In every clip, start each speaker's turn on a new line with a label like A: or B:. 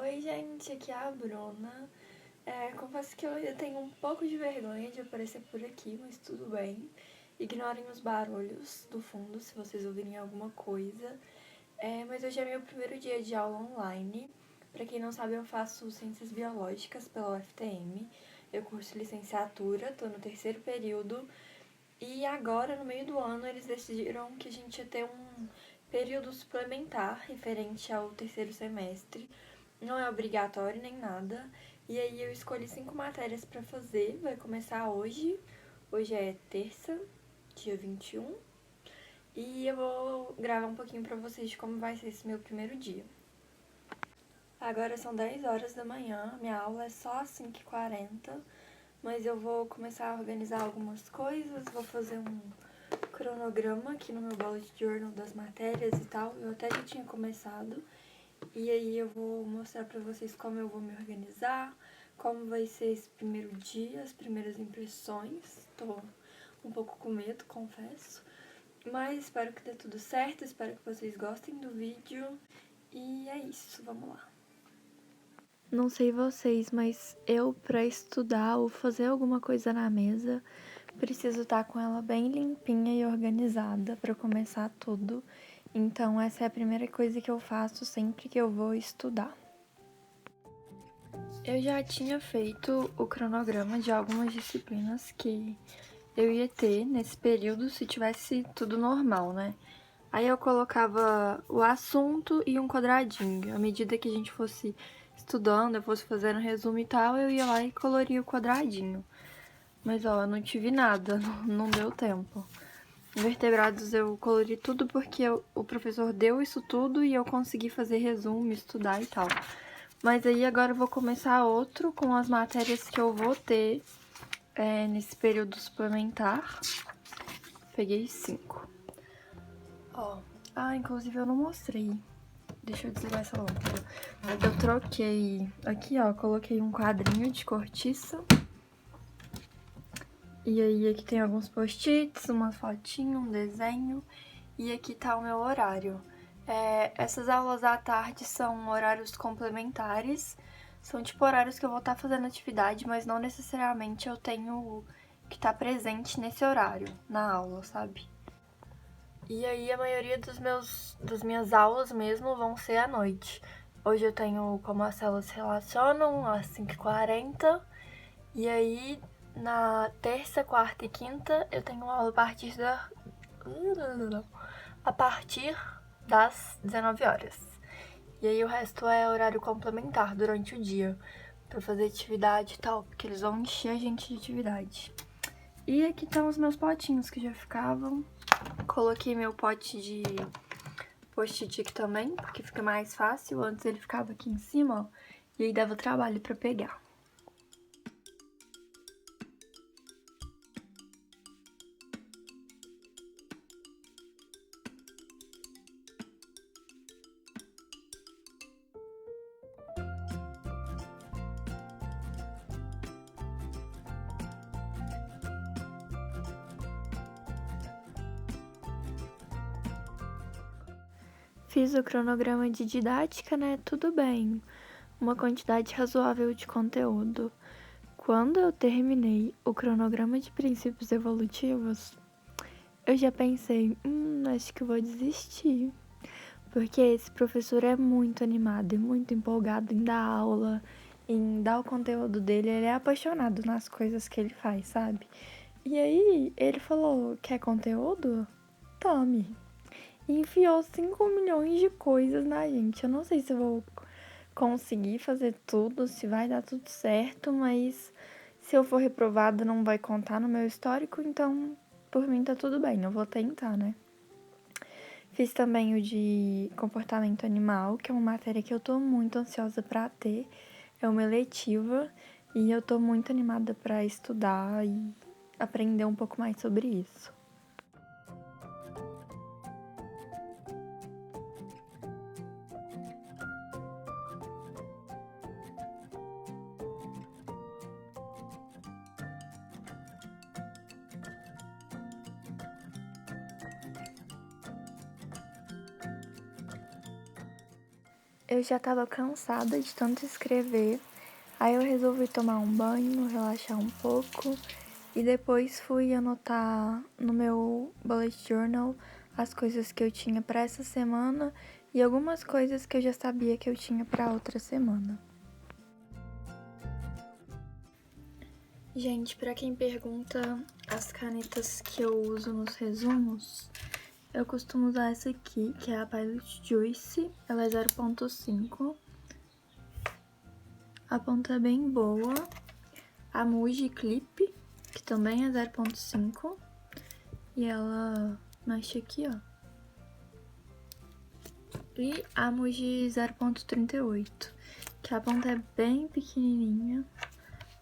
A: Oi, gente, aqui é a Bruna. Confesso que eu tenho um pouco de vergonha de aparecer por aqui, mas tudo bem. Ignorem os barulhos do fundo se vocês ouvirem alguma coisa. Mas hoje é meu primeiro dia de aula online. Para quem não sabe, eu faço Ciências Biológicas pela UFTM. Eu curso licenciatura, tô no terceiro período. E agora, no meio do ano, eles decidiram que a gente ia ter um período suplementar referente ao terceiro semestre. Não é obrigatório nem nada. E aí eu escolhi 5 matérias para fazer. Vai começar hoje. Hoje é terça, dia 21. E eu vou gravar um pouquinho para vocês de como vai ser esse meu primeiro dia. Agora são 10 horas da manhã. Minha aula é só às 5h40. Mas eu vou começar a organizar algumas coisas. Vou fazer um cronograma aqui no meu bullet journal das matérias e tal. Eu até já tinha começado. E aí eu vou mostrar pra vocês como eu vou me organizar, como vai ser esse primeiro dia, as primeiras impressões. Tô um pouco com medo, confesso. Mas espero que dê tudo certo, espero que vocês gostem do vídeo. E é isso, vamos lá. Não sei vocês, mas eu, pra estudar ou fazer alguma coisa na mesa, preciso estar com ela bem limpinha e organizada pra começar tudo. Então, essa é a primeira coisa que eu faço sempre que eu vou estudar. Eu já tinha feito o cronograma de algumas disciplinas que eu ia ter nesse período se tivesse tudo normal, né? Aí eu colocava o assunto e um quadradinho. À medida que a gente fosse estudando, eu fosse fazendo resumo e tal, eu ia lá e coloria o quadradinho. Mas ó, eu não tive nada, não deu tempo. Vertebrados eu colori tudo porque o professor deu isso tudo e eu consegui fazer resumo, estudar e tal. Mas aí agora eu vou começar outro com as matérias que eu vou ter nesse período suplementar. Peguei 5. Ó, inclusive eu não mostrei. Deixa eu desligar essa lâmpada. Eu troquei aqui, ó, coloquei um quadrinho de cortiça. E aí aqui tem alguns post-its, uma fotinho, um desenho. E aqui tá o meu horário. Essas aulas à tarde são horários complementares. São tipo horários que eu vou estar fazendo atividade, mas não necessariamente eu tenho que estar presente nesse horário, na aula, sabe? E aí a maioria das minhas aulas mesmo vão ser à noite. Hoje eu tenho como as células se relacionam às 5h40. E aí na terça, quarta e quinta eu tenho aula a partir das 19 horas. E aí o resto é horário complementar durante o dia, pra fazer atividade e tal, porque eles vão encher a gente de atividade. E aqui estão os meus potinhos que já ficavam. Coloquei meu pote de post-it aqui também, porque fica mais fácil. Antes ele ficava aqui em cima, ó, e aí dava trabalho pra pegar. Fiz o cronograma de didática, né? Tudo bem. Uma quantidade razoável de conteúdo. Quando eu terminei o cronograma de princípios evolutivos, eu já pensei, acho que eu vou desistir. Porque esse professor é muito animado e muito empolgado em dar aula, em dar o conteúdo dele. Ele é apaixonado nas coisas que ele faz, sabe? E aí, ele falou, quer conteúdo? Tome. E enfiou 5 milhões de coisas na gente. Eu não sei se eu vou conseguir fazer tudo, se vai dar tudo certo, mas se eu for reprovada não vai contar no meu histórico, então por mim tá tudo bem, eu vou tentar, né? Fiz também o de comportamento animal, que é uma matéria que eu tô muito ansiosa pra ter. É uma eletiva e eu tô muito animada pra estudar e aprender um pouco mais sobre isso. Eu já tava cansada de tanto escrever, aí eu resolvi tomar um banho, relaxar um pouco e depois fui anotar no meu bullet journal as coisas que eu tinha para essa semana e algumas coisas que eu já sabia que eu tinha para outra semana. Gente, para quem pergunta as canetas que eu uso nos resumos, eu costumo usar essa aqui, que é a Pilot Juice, ela é 0.5. A ponta é bem boa. A Muji Clip, que também é 0.5. E ela mexe aqui, ó. E a Muji 0.38, que a ponta é bem pequenininha.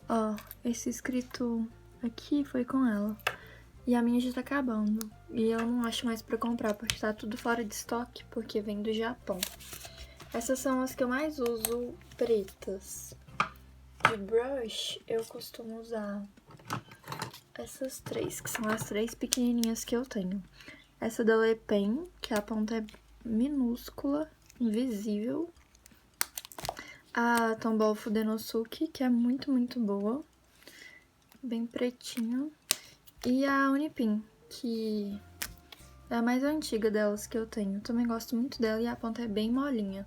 A: Ó, esse escrito aqui foi com ela. E a minha já tá acabando. E eu não acho mais pra comprar, porque tá tudo fora de estoque, porque vem do Japão. Essas são as que eu mais uso pretas. De brush, eu costumo usar essas três, que são as três pequenininhas que eu tenho. Essa da Le Pen, que a ponta é minúscula, invisível. A Tombow Fudenosuke, que é muito, muito boa. Bem pretinha. E a Unipin, que é a mais antiga delas que eu tenho. Também gosto muito dela e a ponta é bem molinha.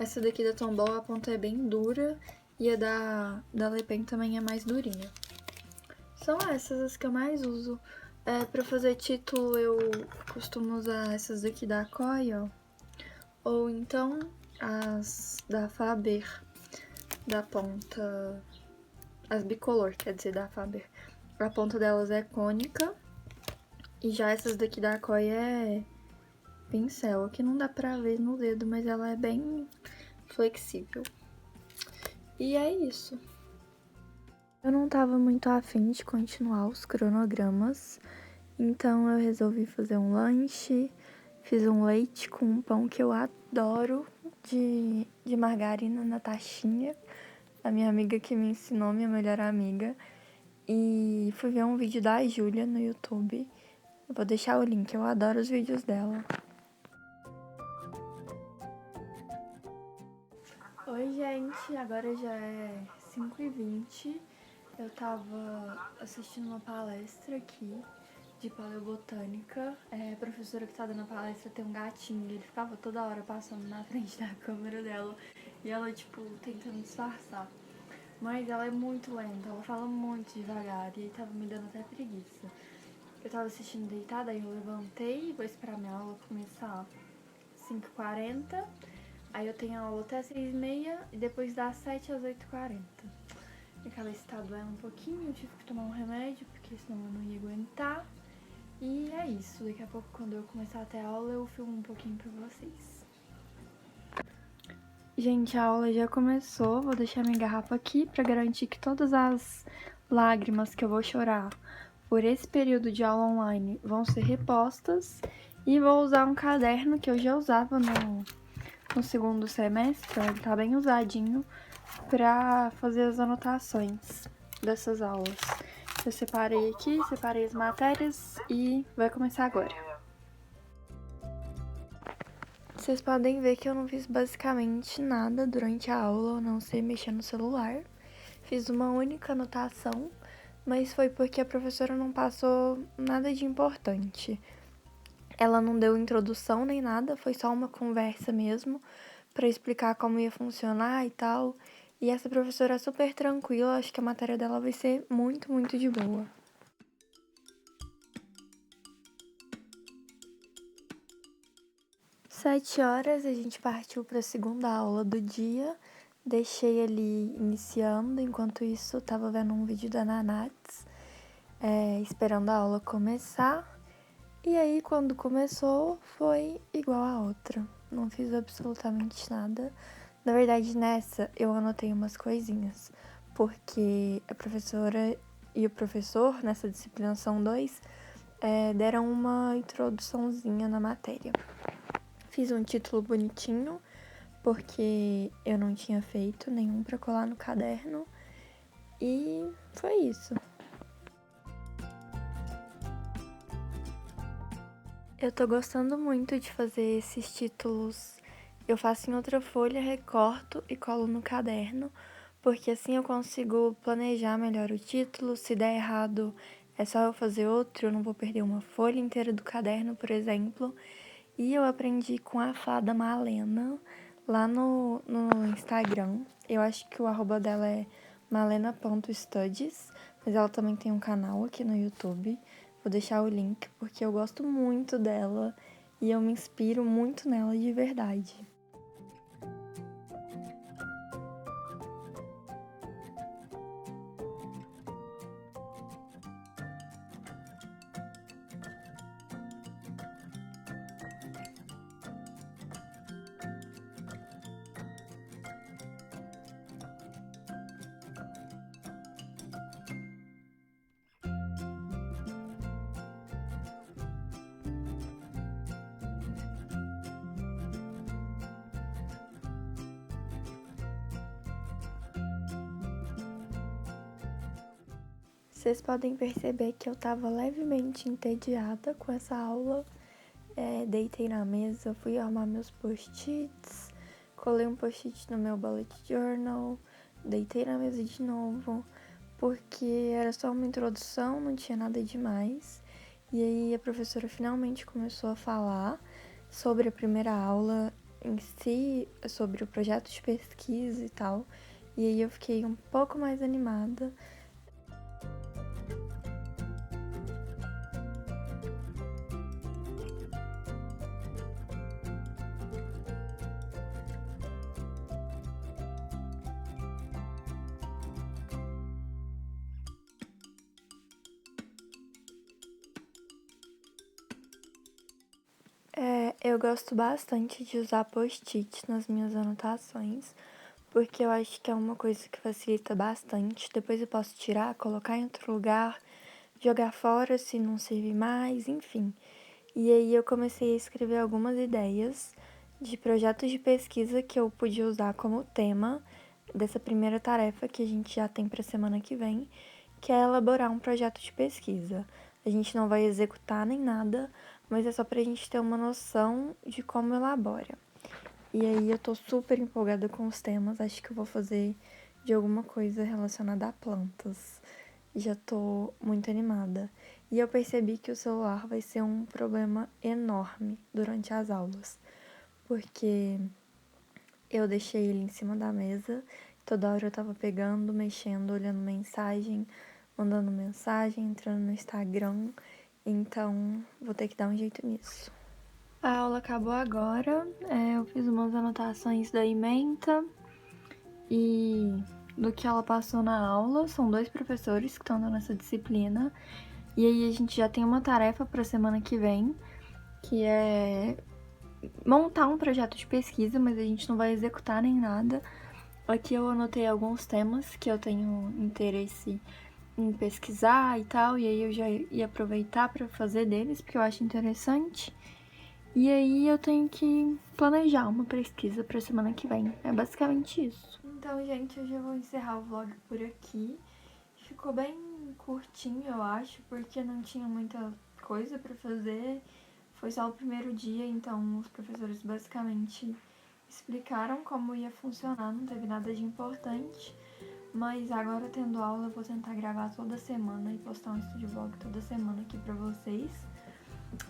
A: Essa daqui da Tombow, a ponta é bem dura e a da Le Pen também é mais durinha. São essas as que eu mais uso. Pra fazer título, eu costumo usar essas daqui da Koi, ó. Ou então as da Faber, da ponta... As bicolor, quer dizer, da Faber. A ponta delas é cônica. E já essas daqui da Koi é pincel. Aqui não dá pra ver no dedo, mas ela é bem flexível. E é isso. Eu não tava muito afim de continuar os cronogramas, então eu resolvi fazer um lanche, fiz um leite com um pão que eu adoro, de margarina na taxinha, a minha amiga que me ensinou, minha melhor amiga, e fui ver um vídeo da Júlia no YouTube. Eu vou deixar o link, eu adoro os vídeos dela. Oi, gente, agora já é 5h20. Eu tava assistindo uma palestra aqui de paleobotânica. A professora que tá dando a palestra tem um gatinho, ele ficava toda hora passando na frente da câmera dela e ela, tipo, tentando disfarçar. Mas ela é muito lenta, ela fala muito devagar e aí tava me dando até preguiça. Eu tava assistindo deitada, aí eu levantei, vou esperar minha aula começar 5h40. Aí eu tenho aula até 6h30 e depois das 7 às 8h40. Minha cabeça tá doendo um pouquinho, eu tive que tomar um remédio, porque senão eu não ia aguentar. E é isso, daqui a pouco quando eu começar a ter aula eu filmo um pouquinho pra vocês. Gente, a aula já começou, vou deixar minha garrafa aqui pra garantir que todas as lágrimas que eu vou chorar por esse período de aula online vão ser repostas. E vou usar um caderno que eu já usava no segundo semestre, ele tá bem usadinho, pra fazer as anotações dessas aulas. Eu separei aqui, separei as matérias e vai começar agora. Vocês podem ver que eu não fiz basicamente nada durante a aula, a não ser mexer no celular. Fiz uma única anotação, mas foi porque a professora não passou nada de importante. Ela não deu introdução nem nada, foi só uma conversa mesmo, pra explicar como ia funcionar e tal. E essa professora é super tranquila, acho que a matéria dela vai ser muito, muito de boa. Às 7h a gente partiu para a segunda aula do dia. Deixei ali iniciando, enquanto isso tava vendo um vídeo da Nanats, esperando a aula começar. E aí, quando começou, foi igual a outra. Não fiz absolutamente nada. Na verdade, nessa, eu anotei umas coisinhas. Porque a professora e o professor, nessa disciplina são dois, deram uma introduçãozinha na matéria. Fiz um título bonitinho, porque eu não tinha feito nenhum pra colar no caderno. E foi isso. Eu tô gostando muito de fazer esses títulos eu faço em outra folha, recorto e colo no caderno, porque assim eu consigo planejar melhor o título. Se der errado, é só eu fazer outro, eu não vou perder uma folha inteira do caderno, por exemplo. E eu aprendi com a fada Malena lá no Instagram. Eu acho que o arroba dela é malena.studies, mas ela também tem um canal aqui no YouTube. Vou deixar o link porque eu gosto muito dela e eu me inspiro muito nela de verdade. Vocês podem perceber que eu estava levemente entediada com essa aula. Deitei na mesa, fui arrumar meus post-its, colei um post-it no meu bullet journal, deitei na mesa de novo, porque era só uma introdução, não tinha nada demais. E aí a professora finalmente começou a falar sobre a primeira aula em si, sobre o projeto de pesquisa e tal. E aí eu fiquei um pouco mais animada. Eu gosto bastante de usar post-it nas minhas anotações, porque eu acho que é uma coisa que facilita bastante. Depois eu posso tirar, colocar em outro lugar, jogar fora se não servir mais, enfim. E aí eu comecei a escrever algumas ideias de projetos de pesquisa que eu podia usar como tema dessa primeira tarefa que a gente já tem para a semana que vem, que é elaborar um projeto de pesquisa. A gente não vai executar nem nada, mas é só pra gente ter uma noção de como elabora. E aí eu tô super empolgada com os temas, acho que eu vou fazer de alguma coisa relacionada a plantas. Já tô muito animada. E eu percebi que o celular vai ser um problema enorme durante as aulas, porque eu deixei ele em cima da mesa, toda hora eu tava pegando, mexendo, olhando mensagem, mandando mensagem, entrando no Instagram, então vou ter que dar um jeito nisso. A aula acabou agora, eu fiz umas anotações da ementa e do que ela passou na aula. São 2 professores que estão dando essa disciplina, e aí a gente já tem uma tarefa para a semana que vem, que é montar um projeto de pesquisa, mas a gente não vai executar nem nada. Aqui eu anotei alguns temas que eu tenho interesse em pesquisar e tal, e aí eu já ia aproveitar para fazer deles, porque eu acho interessante. E aí eu tenho que planejar uma pesquisa para semana que vem. É basicamente isso. Então, gente, eu já vou encerrar o vlog por aqui. Ficou bem curtinho, eu acho, porque não tinha muita coisa para fazer. Foi só o primeiro dia, então os professores basicamente explicaram como ia funcionar, não teve nada de importante. Mas agora, tendo aula, eu vou tentar gravar toda semana e postar um estúdio vlog toda semana aqui pra vocês.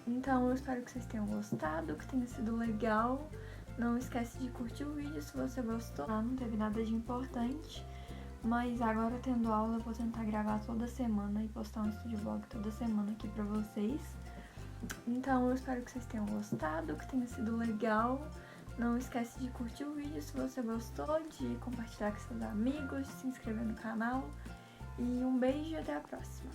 A: Então eu espero que vocês tenham gostado, que tenha sido legal. Não esquece de curtir o vídeo se você gostou. Não teve nada de importante, mas agora, tendo aula, eu vou tentar gravar toda semana e postar um estúdio vlog toda semana aqui pra vocês. Então eu espero que vocês tenham gostado, que tenha sido legal. Não esquece de curtir o vídeo se você gostou, de compartilhar com seus amigos, de se inscrever no canal. E um beijo e até a próxima!